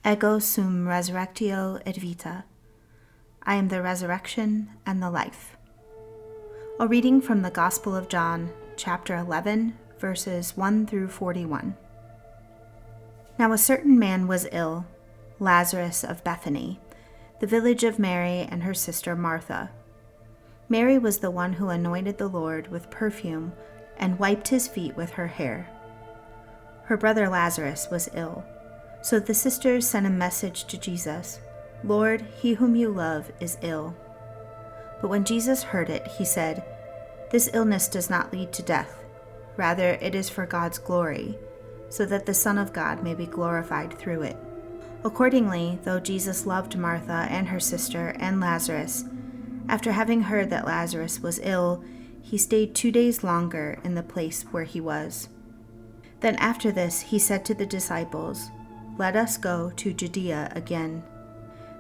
Ego sum resurrectio et vita. I am the resurrection and the life. A reading from the Gospel of John, chapter 11, verses 1 through 41. Now a certain man was ill, Lazarus of Bethany, the village of Mary and her sister Martha. Mary was the one who anointed the Lord with perfume and wiped his feet with her hair. Her brother Lazarus was ill. So the sisters sent a message to Jesus, "Lord, he whom you love is ill." But when Jesus heard it, he said, "This illness does not lead to death. Rather, it is for God's glory, so that the Son of God may be glorified through it." Accordingly, though Jesus loved Martha and her sister and Lazarus, after having heard that Lazarus was ill, he stayed 2 days longer in the place where he was. Then after this, he said to the disciples, "Let us go to Judea again."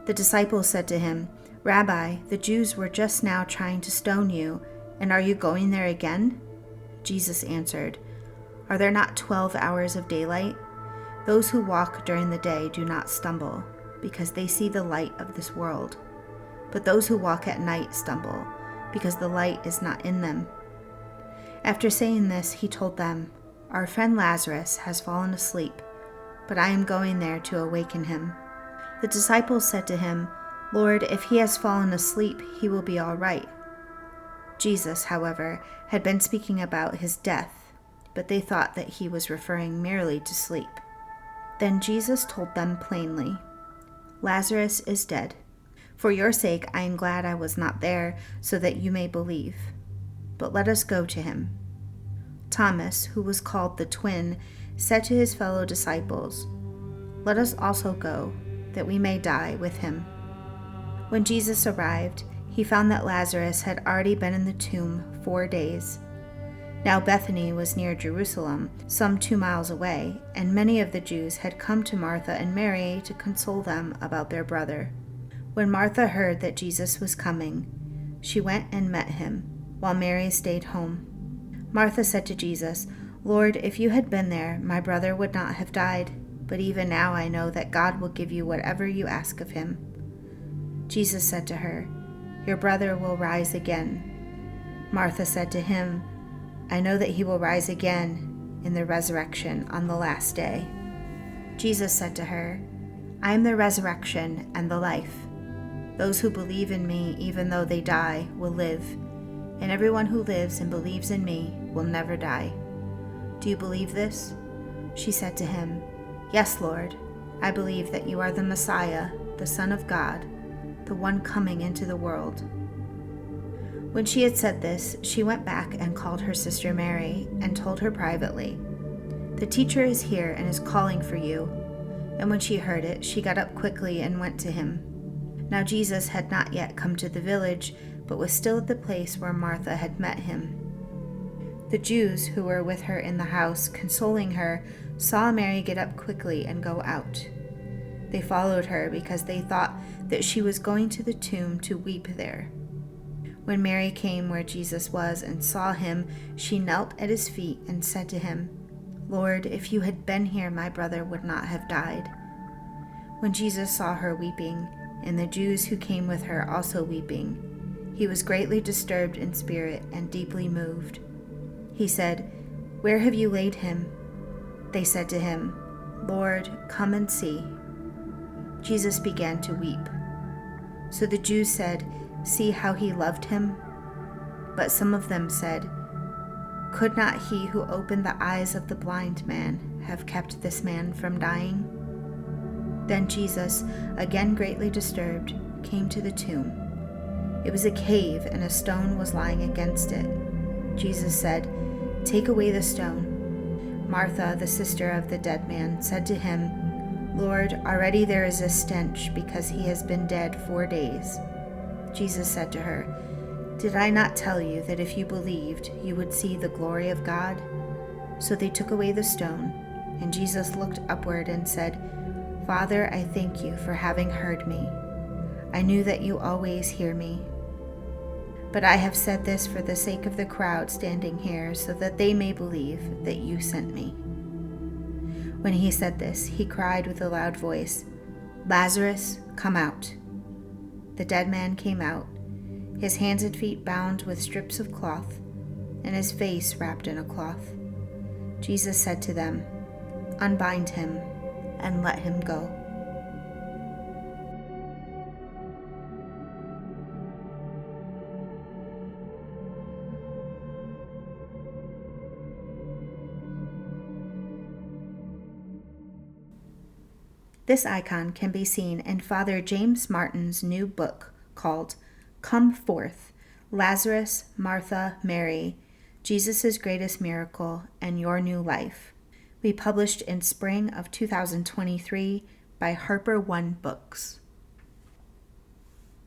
The disciples said to him, "Rabbi, the Jews were just now trying to stone you, and are you going there again?" Jesus answered, "Are there not 12 hours of daylight? Those who walk during the day do not stumble, because they see the light of this world. But those who walk at night stumble, because the light is not in them." After saying this, he told them, "Our friend Lazarus has fallen asleep, but I am going there to awaken him." The disciples said to him, "Lord, if he has fallen asleep, he will be all right." Jesus, however, had been speaking about his death, but they thought that he was referring merely to sleep. Then Jesus told them plainly, "Lazarus is dead. For your sake I am glad I was not there, so that you may believe. But let us go to him." Thomas, who was called the twin, said to his fellow disciples, "Let us also go, that we may die with him." When Jesus arrived, he found that Lazarus had already been in the tomb 4 days. Now Bethany was near Jerusalem, some 2 miles away, and many of the Jews had come to Martha and Mary to console them about their brother. When Martha heard that Jesus was coming, she went and met him, while Mary stayed home. Martha said to Jesus, "Lord, if you had been there, my brother would not have died, but even now I know that God will give you whatever you ask of him." Jesus said to her, "Your brother will rise again." Martha said to him, "I know that he will rise again in the resurrection on the last day." Jesus said to her, "I am the resurrection and the life. Those who believe in me, even though they die, will live, and everyone who lives and believes in me will never die. Do you believe this?" She said to him, "Yes, Lord. I believe that you are the Messiah, the Son of God, the one coming into the world." When she had said this, she went back and called her sister Mary and told her privately, "The teacher is here and is calling for you." And when she heard it, she got up quickly and went to him. Now Jesus had not yet come to the village, but was still at the place where Martha had met him. The Jews who were with her in the house, consoling her, saw Mary get up quickly and go out. They followed her because they thought that she was going to the tomb to weep there. When Mary came where Jesus was and saw him, she knelt at his feet and said to him, "Lord, if you had been here, my brother would not have died." When Jesus saw her weeping, and the Jews who came with her also weeping, he was greatly disturbed in spirit and deeply moved. He said, "Where have you laid him?" They said to him, "Lord, come and see." Jesus began to weep. So the Jews said, "See how he loved him?" But some of them said, "Could not he who opened the eyes of the blind man have kept this man from dying?" Then Jesus, again greatly disturbed, came to the tomb. It was a cave, and a stone was lying against it. Jesus said, "Take away the stone." Martha, the sister of the dead man, said to him, "Lord, already there is a stench, because he has been dead 4 days." Jesus said to her, "Did I not tell you that if you believed, you would see the glory of God?" So they took away the stone, and Jesus looked upward and said, "Father, I thank you for having heard me. I knew that you always hear me. But I have said this for the sake of the crowd standing here, so that they may believe that you sent me." When he said this, he cried with a loud voice, "Lazarus, come out." The dead man came out, his hands and feet bound with strips of cloth, and his face wrapped in a cloth. Jesus said to them, "Unbind him and let him go." This icon can be seen in Father James Martin's new book called Come Forth, Lazarus, Martha, Mary, Jesus' Greatest Miracle and Your New Life. We published in spring of 2023 by Harper One Books.